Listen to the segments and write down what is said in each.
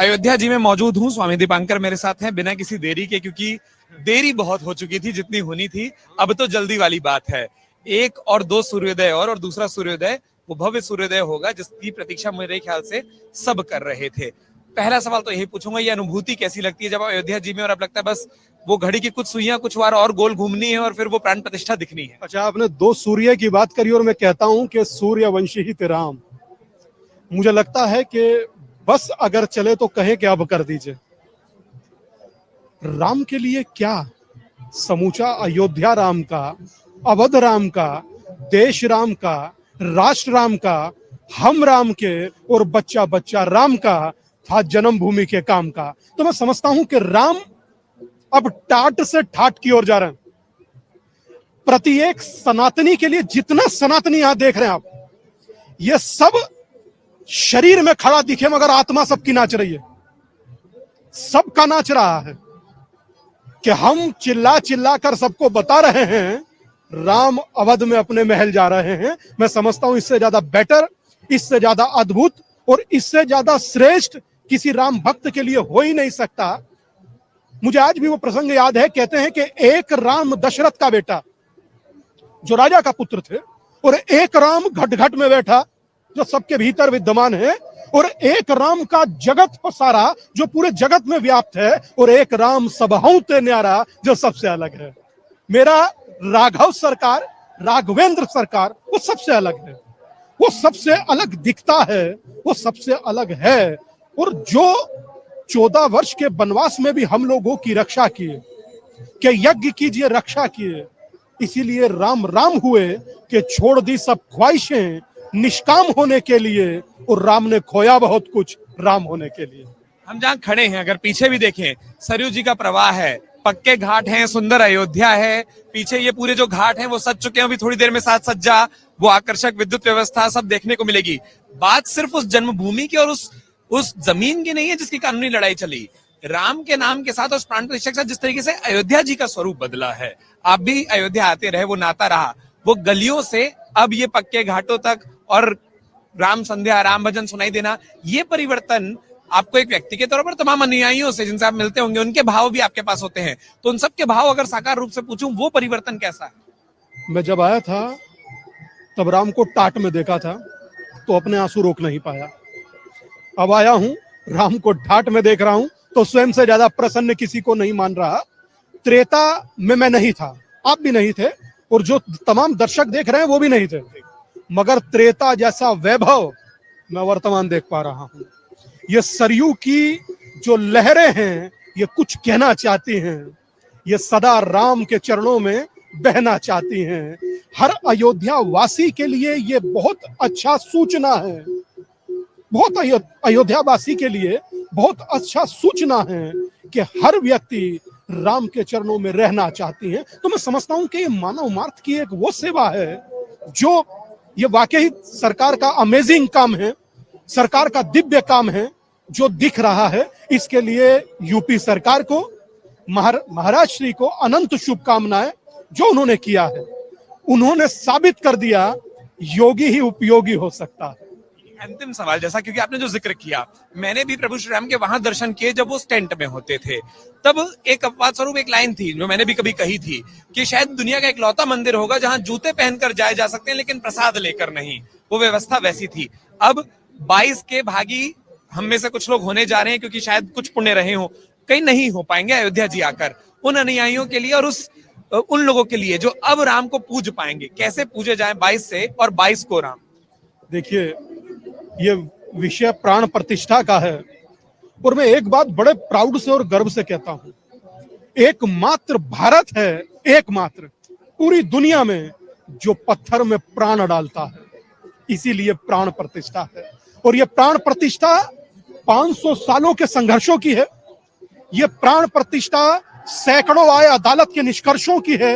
अयोध्या जी में मौजूद हूँ, स्वामी दीपांकर मेरे साथ हैं बिना किसी देरी के, क्योंकि देरी बहुत हो चुकी थी जितनी होनी थी। अब तो जल्दी वाली बात है, एक और दो सूर्योदय और दूसरा सूर्योदय वो भव्य सूर्योदय होगा जिसकी प्रतीक्षा मेरे ख्याल से सब कर रहे थे। पहला सवाल तो यही पूछूंगा, ये अनुभूति कैसी लगती है जब अयोध्या जी में और अब लगता है बस वो घड़ी की कुछ सुइयां कुछ बार और गोल घूमनी है और फिर वो प्राण प्रतिष्ठा दिखनी है। अच्छा, आपने दो सूर्य की बात करी और मैं कहता हूं कि सूर्यवंशी ही राम। मुझे लगता है कि बस अगर चले तो कहें कि अब कर दीजिए। राम के लिए क्या, समूचा अयोध्या राम का, अवध राम का, देश राम का, राष्ट्र राम का, हम राम के और बच्चा बच्चा राम का था जन्मभूमि के काम का। तो मैं समझता हूं कि राम अब टाट से ठाट की ओर जा रहे हैं। प्रत्येक सनातनी के लिए, जितना सनातनी यहां देख रहे हैं आप, ये सब शरीर में खड़ा दिखे मगर आत्मा सबकी नाच रही है। सबका नाच रहा है कि हम चिल्ला चिल्ला कर सबको बता रहे हैं राम अवध में अपने महल जा रहे हैं। मैं समझता हूं इससे ज्यादा बेटर, इससे ज्यादा अद्भुत और इससे ज्यादा श्रेष्ठ किसी राम भक्त के लिए हो ही नहीं सकता। मुझे आज भी वो प्रसंग याद है, कहते हैं कि एक राम दशरथ का बेटा जो राजा का पुत्र थे, और एक राम घट घट में बैठा जो सबके भीतर विद्यमान है, और एक राम का जगत पसारा जो पूरे जगत में व्याप्त है, और एक राम सबहु ते न्यारा जो सबसे अलग है। मेरा राघव सरकार, राघवेंद्र सरकार, वो सबसे अलग है, वो सबसे अलग दिखता है, वो सबसे अलग है। और जो 14 वर्ष के वनवास में भी हम लोगों की रक्षा किए, कि यज्ञ कीजिए रक्षा किए, इसीलिए राम राम हुए कि छोड़ दी सब ख्वाहिशें निष्काम होने के लिए, और राम ने खोया बहुत कुछ राम होने के लिए। हम जहाँ खड़े हैं अगर पीछे भी देखें, सरयू जी का प्रवाह है, पक्के घाट हैं, सुंदर अयोध्या है, पीछे ये पूरे जो घाट हैं वो सज चुके हैं, अभी थोड़ी देर में साज सज्जा, वो आकर्षक विद्युत व्यवस्था सब देखने को मिलेगी। बात सिर्फ उस जन्मभूमि की और उस जमीन की नहीं है जिसकी कानूनी लड़ाई चली, राम के नाम के साथ और प्राण प्रतिष्ठा के साथ जिस तरीके से अयोध्या जी का स्वरूप बदला है। आप भी अयोध्या आते रहे, वो नाता रहा, वो गलियों से अब ये पक्के घाटों तक और राम संध्या राम भजन सुनाई देना, ये परिवर्तन आपको एक व्यक्ति के तौर पर, तमाम अनुयायियों से जिनसे आप मिलते होंगे उनके भाव भी आपके पास होते हैं, तो उन सबके भाव अगर साकार रूप से पूछूं वो परिवर्तन कैसा है? मैं जब आया था तब राम को टाट में देखा था तो अपने आंसू रोक नहीं पाया। अब आया हूं, राम को ठाट में देख रहा हूं तो स्वयं से ज्यादा प्रसन्न किसी को नहीं मान रहा। त्रेता में मैं नहीं था, आप भी नहीं थे, और जो तमाम दर्शक देख रहे हैं वो भी नहीं थे, मगर त्रेता जैसा वैभव मैं वर्तमान देख पा रहा हूं। ये सरयू की जो लहरें हैं ये कुछ कहना चाहती हैं, ये सदा राम के चरणों में बहना चाहती हैं। हर अयोध्या वासी के लिए ये बहुत अच्छा सूचना है, बहुत अयोध्या वासी के लिए बहुत अच्छा सूचना है कि हर व्यक्ति राम के चरणों में रहना चाहती है। तो मैं समझता हूं कि ये मानव मार्ग की एक वो सेवा है जो ये वाकई सरकार का अमेजिंग काम है, सरकार का दिव्य काम है जो दिख रहा है। इसके लिए यूपी सरकार को, महाराज श्री को अनंत शुभकामनाएं। जो उन्होंने किया है, उन्होंने साबित कर दिया योगी ही उपयोगी हो सकता है। अंतिम सवाल जैसा, क्योंकि आपने जो जिक्र किया, मैंने भी प्रभु श्री राम के वहां दर्शन किए जब वो स्टेंट में होते थे, तब एक अपवाद स्वरूप एक लाइन थी जो मैंने भी कभी कही थी कि शायद दुनिया का इकलौता मंदिर होगा जहां जूते पहनकर जाए जा सकते हैं लेकिन प्रसाद लेकर नहीं। वो व्यवस्था वैसी थी। अब 22 के भागी हम में से कुछ लोग होने जा रहे हैं, क्योंकि शायद कुछ पुण्य रहे हो, कहीं नहीं हो पाएंगे अयोध्या जी आकर। उन अनुयायियों के लिए और उन लोगों के लिए जो अब राम को पूज पाएंगे, कैसे पूजे जाए 22 से और 22 को राम? देखिए, ये विषय प्राण प्रतिष्ठा का है, और मैं एक बात बड़े प्राउड से और गर्व से कहता हूं, एकमात्र भारत है, एकमात्र पूरी दुनिया में जो पत्थर में प्राण डालता है, इसीलिए प्राण प्रतिष्ठा है। और ये प्राण प्रतिष्ठा 500 सालों के संघर्षों की है, ये प्राण प्रतिष्ठा सैकड़ों आय अदालत के निष्कर्षों की है,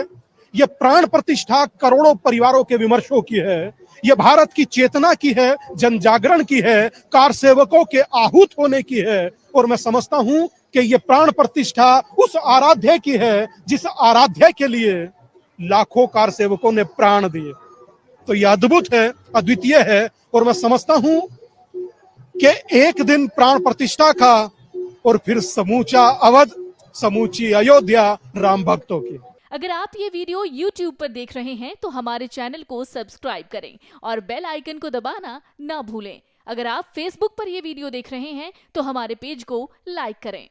ये प्राण प्रतिष्ठा करोड़ों परिवारों के विमर्शों की है, ये भारत की चेतना की है, जन जागरण की है, कार सेवकों के आहूत होने की है। और मैं समझता हूं कि ये प्राण प्रतिष्ठा उस आराध्य की है जिस आराध्य के लिए लाखों कार सेवकों ने प्राण दिए। तो यह अद्भुत है, अद्वितीय है, और मैं समझता हूं कि एक दिन प्राण प्रतिष्ठा का और फिर समूचा अवध, समूची अयोध्या राम भक्तों की। अगर आप ये वीडियो YouTube पर देख रहे हैं तो हमारे चैनल को सब्सक्राइब करें और बेल आइकन को दबाना ना भूलें। अगर आप Facebook पर ये वीडियो देख रहे हैं तो हमारे पेज को लाइक करें।